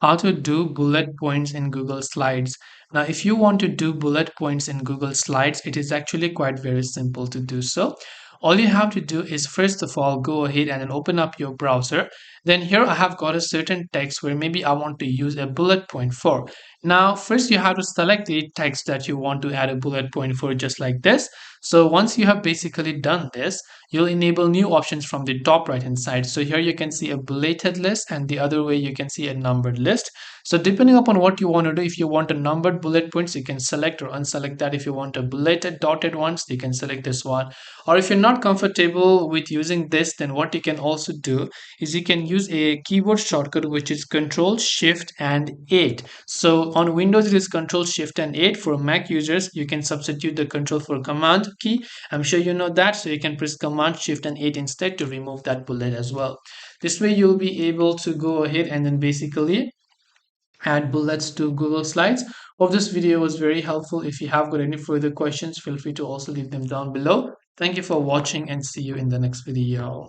how to do bullet points in Google Slides. Now, if you want to do bullet points in Google Slides, it is actually quite very simple to do so. All you have to do is first of all go ahead and then open up your browser. Then here I have got a certain text where maybe I want to use a bullet point for. Now, first you have to select the text that you want to add a bullet point for, just like this. So once you have basically done this, you'll enable new options from the top right hand side. So here you can see a bulleted list, and the other way you can see a numbered list. So depending upon what you want to do, if you want a numbered bullet points, you can select or unselect that. If you want a bulleted dotted ones, you can select this one. Or if you're not comfortable with using this, then what you can also do is you can use a keyboard shortcut, which is Control Shift and 8. So on Windows it is Control Shift and 8. For Mac users, you can substitute the Control for Command key. I'm sure you know that, so you can press Command Shift and 8 instead to remove that bullet as well. This way you'll be able to go ahead and then basically add bullets to Google Slides. Hope this video was very helpful. If you have got any further questions, feel free to also leave them down below. Thank you for watching and see you in the next video.